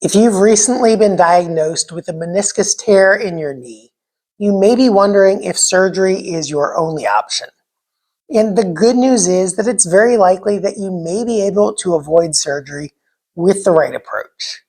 If you've recently been diagnosed with a meniscus tear in your knee, you may be wondering if surgery is your only option. And the good news is that it's very likely that you may be able to avoid surgery with the right approach.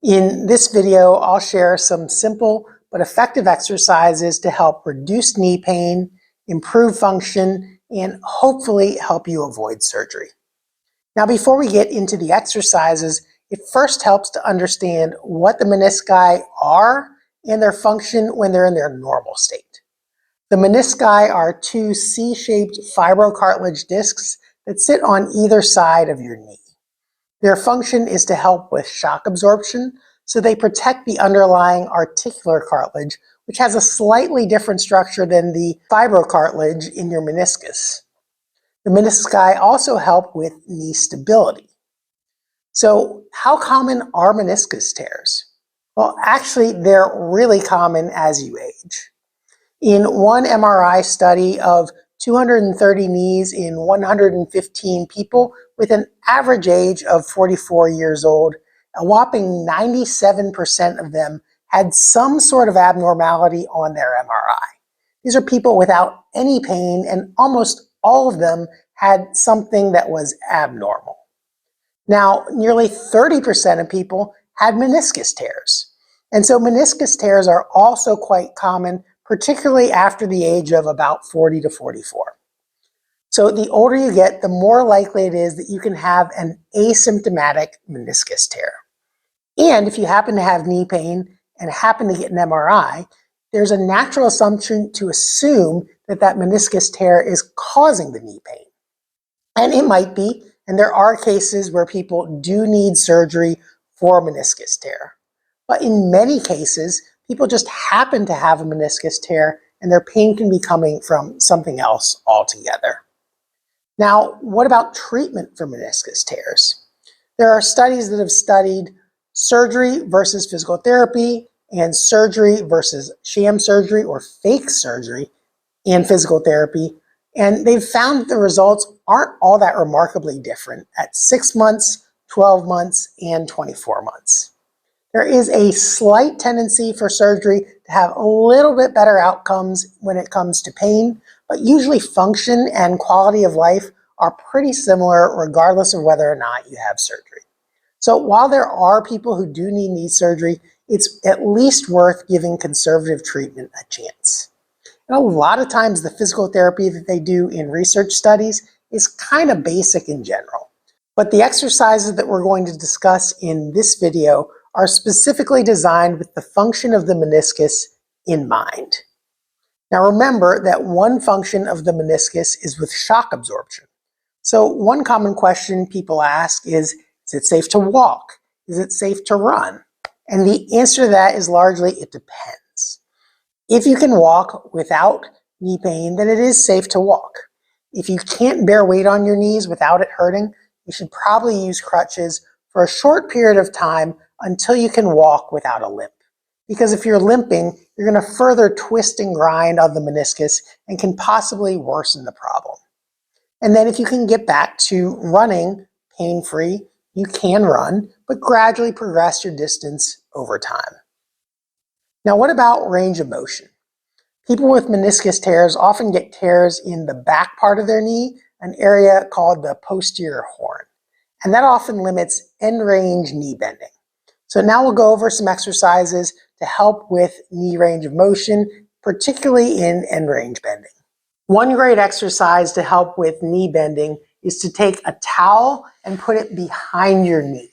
In this video, I'll share some simple but effective exercises to help reduce knee pain, improve function, and hopefully help you avoid surgery. Now, before we get into the exercises, it first helps to understand what the menisci are and their function when they're in their normal state. The menisci are two C-shaped fibrocartilage discs that sit on either side of your knee. Their function is to help with shock absorption, so they protect the underlying articular cartilage, which has a slightly different structure than the fibrocartilage in your meniscus. The menisci also help with knee stability. So how common are meniscus tears? Well, actually, they're really common as you age. In one MRI study of 230 knees in 115 people with an average age of 44 years old, a whopping 97% of them had some sort of abnormality on their MRI. These are people without any pain, and almost all of them had something that was abnormal. Now, nearly 30% of people had meniscus tears. And so meniscus tears are also quite common, particularly after the age of about 40 to 44. So the older you get, the more likely it is that you can have an asymptomatic meniscus tear. And if you happen to have knee pain and happen to get an MRI, there's a natural assumption to assume that that meniscus tear is causing the knee pain. And it might be, and there are cases where people do need surgery for a meniscus tear. But in many cases, people just happen to have a meniscus tear and their pain can be coming from something else altogether. Now, what about treatment for meniscus tears? There are studies that have studied surgery versus physical therapy and surgery versus sham surgery or fake surgery and physical therapy. And they've found that the results aren't all that remarkably different at 6 months, 12 months, and 24 months. There is a slight tendency for surgery to have a little bit better outcomes when it comes to pain, but usually function and quality of life are pretty similar regardless of whether or not you have surgery. So while there are people who do need knee surgery, it's at least worth giving conservative treatment a chance. And a lot of times the physical therapy that they do in research studies is kind of basic in general. But the exercises that we're going to discuss in this video are specifically designed with the function of the meniscus in mind. Now remember that one function of the meniscus is with shock absorption. So one common question people ask is it safe to walk? Is it safe to run? And the answer to that is largely it depends. If you can walk without knee pain, then it is safe to walk. If you can't bear weight on your knees without it hurting, you should probably use crutches for a short period of time until you can walk without a limp. Because if you're limping, you're going to further twist and grind on the meniscus and can possibly worsen the problem. And then if you can get back to running pain-free, you can run, but gradually progress your distance over time. Now, what about range of motion? People with meniscus tears often get tears in the back part of their knee, an area called the posterior horn. And that often limits end-range knee bending. So now we'll go over some exercises to help with knee range of motion, particularly in end-range bending. One great exercise to help with knee bending is to take a towel and put it behind your knee.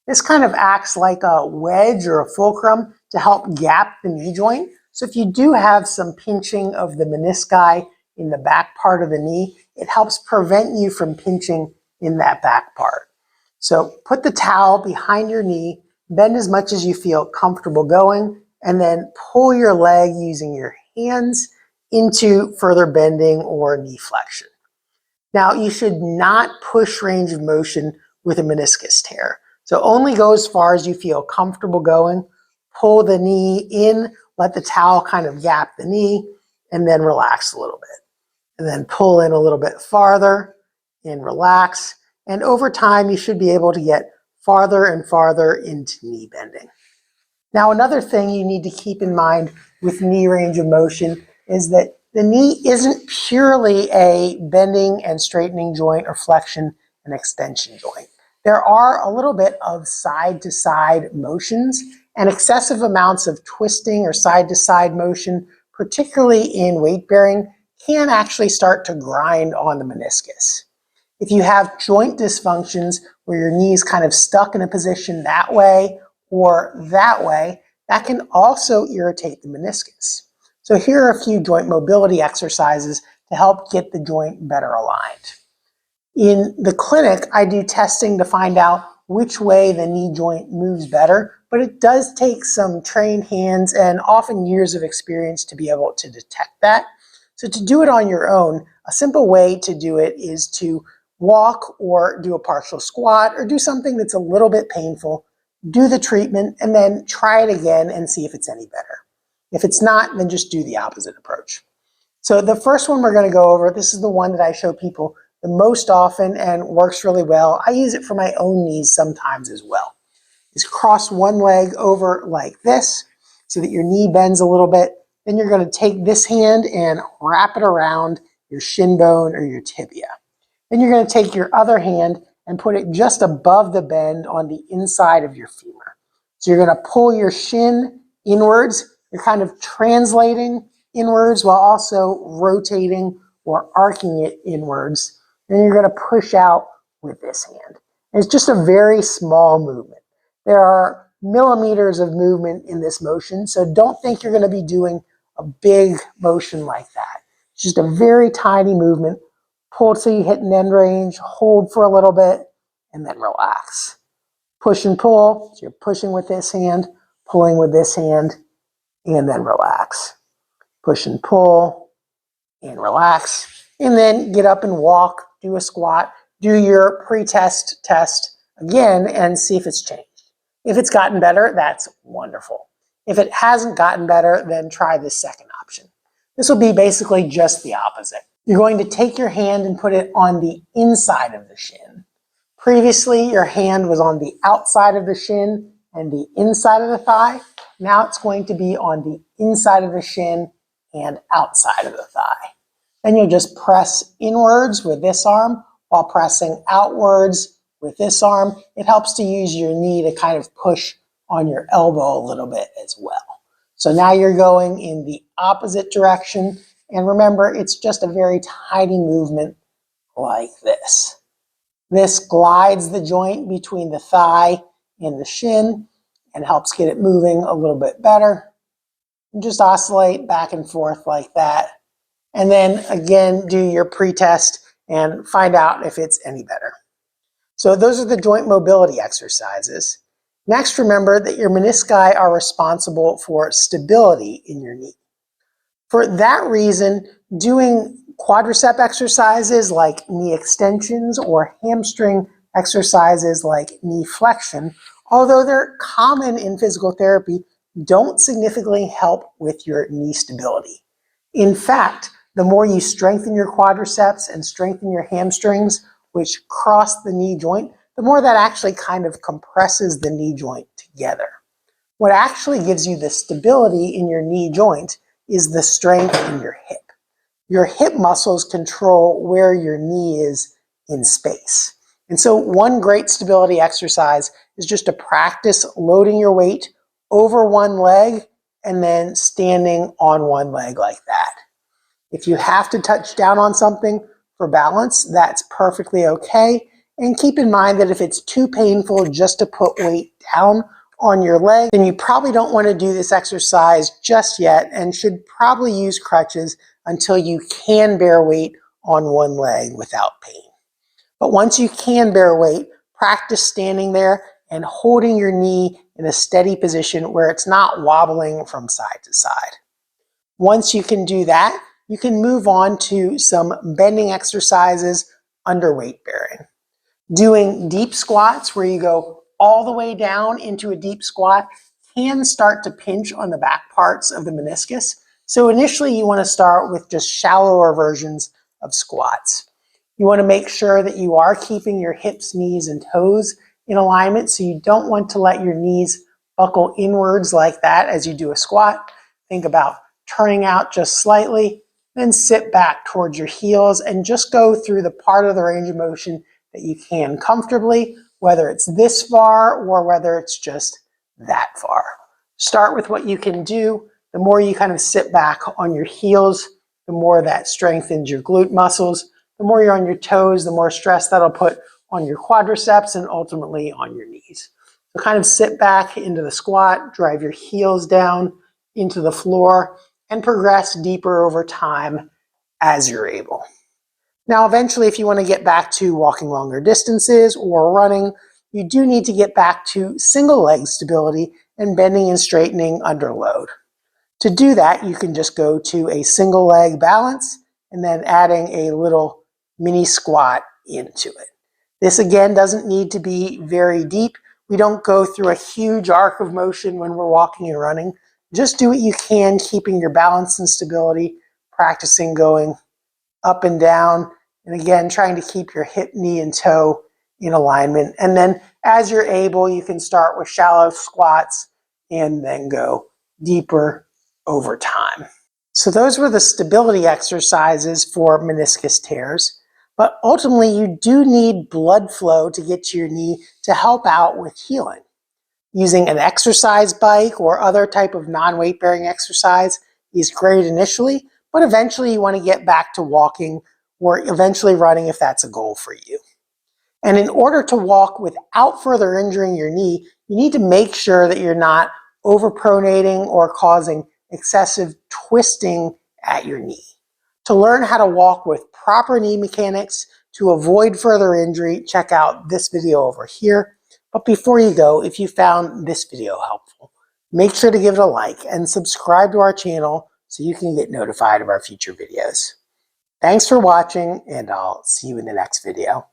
This kind of acts like a wedge or a fulcrum to help gap the knee joint. So if you do have some pinching of the menisci in the back part of the knee, it helps prevent you from pinching in that back part. So put the towel behind your knee, bend as much as you feel comfortable going, and then pull your leg using your hands into further bending or knee flexion. Now, you should not push range of motion with a meniscus tear. So only go as far as you feel comfortable going. Pull the knee in, let the towel kind of gap the knee, and then relax a little bit. And then pull in a little bit farther and relax. And over time, you should be able to get farther and farther into knee bending. Now, another thing you need to keep in mind with knee range of motion is that the knee isn't purely a bending and straightening joint or flexion and extension joint. There are a little bit of side-to-side motions, and excessive amounts of twisting or side-to-side motion, particularly in weight bearing, can actually start to grind on the meniscus. If you have joint dysfunctions where your knee is kind of stuck in a position that way or that way, that can also irritate the meniscus. So here are a few joint mobility exercises to help get the joint better aligned. In the clinic, I do testing to find out which way the knee joint moves better, but it does take some trained hands and often years of experience to be able to detect that. So to do it on your own, a simple way to do it is to walk or do a partial squat or do something that's a little bit painful, do the treatment, and then try it again and see if it's any better. If it's not, then just do the opposite approach. So the first one we're going to go over, this is the one that I show people the most often and works really well. I use it for my own knees sometimes as well. Is cross one leg over like this so that your knee bends a little bit. Then you're going to take this hand and wrap it around your shin bone or your tibia. Then you're going to take your other hand and put it just above the bend on the inside of your femur. So you're going to pull your shin inwards. You're kind of translating inwards while also rotating or arcing it inwards. Then you're going to push out with this hand. And it's just a very small movement. There are millimeters of movement in this motion, so don't think you're going to be doing a big motion like that. It's just a very tiny movement. Pull till you hit an end range, hold for a little bit, and then relax. Push and pull, so you're pushing with this hand, pulling with this hand, and then relax. Push and pull, and relax. And then get up and walk, do a squat, do your pre-test test again and see if it's changed. If it's gotten better, that's wonderful. If it hasn't gotten better, then try the second option. This will be basically just the opposite. You're going to take your hand and put it on the inside of the shin. Previously, your hand was on the outside of the shin and the inside of the thigh. Now it's going to be on the inside of the shin and outside of the thigh. Then you'll just press inwards with this arm while pressing outwards with this arm. It helps to use your knee to kind of push on your elbow a little bit as well. So now you're going in the opposite direction. And remember, it's just a very tiny movement like this. This glides the joint between the thigh and the shin and helps get it moving a little bit better. And just oscillate back and forth like that. And then again, do your pre-test and find out if it's any better. So those are the joint mobility exercises. Next, remember that your menisci are responsible for stability in your knee. For that reason, doing quadricep exercises like knee extensions or hamstring exercises like knee flexion, although they're common in physical therapy, don't significantly help with your knee stability. In fact, the more you strengthen your quadriceps and strengthen your hamstrings, which cross the knee joint, the more that actually kind of compresses the knee joint together. What actually gives you the stability in your knee joint is the strength in your hip. Your hip muscles control where your knee is in space. And so one great stability exercise is just to practice loading your weight over one leg and then standing on one leg like that. If you have to touch down on something for balance, that's perfectly okay. And keep in mind that if it's too painful just to put weight down on your leg, then you probably don't want to do this exercise just yet and should probably use crutches until you can bear weight on one leg without pain. But once you can bear weight, practice standing there and holding your knee in a steady position where it's not wobbling from side to side. Once you can do that, you can move on to some bending exercises under weight bearing. Doing deep squats where you go all the way down into a deep squat can start to pinch on the back parts of the meniscus. So initially you want to start with just shallower versions of squats. You want to make sure that you are keeping your hips, knees, and toes in alignment, so you don't want to let your knees buckle inwards like that as you do a squat. Think about turning out just slightly, then sit back towards your heels and just go through the part of the range of motion that you can comfortably, whether it's this far or whether it's just that far. Start with what you can do. The more you kind of sit back on your heels, the more that strengthens your glute muscles. The more you're on your toes, the more stress that'll put on your quadriceps and ultimately on your knees. So kind of sit back into the squat, drive your heels down into the floor, and progress deeper over time as you're able. Now, eventually, if you want to get back to walking longer distances or running, you do need to get back to single leg stability and bending and straightening under load. To do that, you can just go to a single leg balance and then adding a little mini squat into it. This again doesn't need to be very deep. We don't go through a huge arc of motion when we're walking and running. Just do what you can, keeping your balance and stability, practicing going up and down, and again, trying to keep your hip, knee, and toe in alignment. And then as you're able, you can start with shallow squats and then go deeper over time. So those were the stability exercises for meniscus tears. But ultimately, you do need blood flow to get to your knee to help out with healing. Using an exercise bike or other type of non-weight bearing exercise is great initially, but eventually you want to get back to walking or eventually running if that's a goal for you. And in order to walk without further injuring your knee, you need to make sure that you're not overpronating or causing excessive twisting at your knee. To learn how to walk with proper knee mechanics to avoid further injury, check out this video over here. But before you go, if you found this video helpful, make sure to give it a like and subscribe to our channel so you can get notified of our future videos. Thanks for watching, and I'll see you in the next video.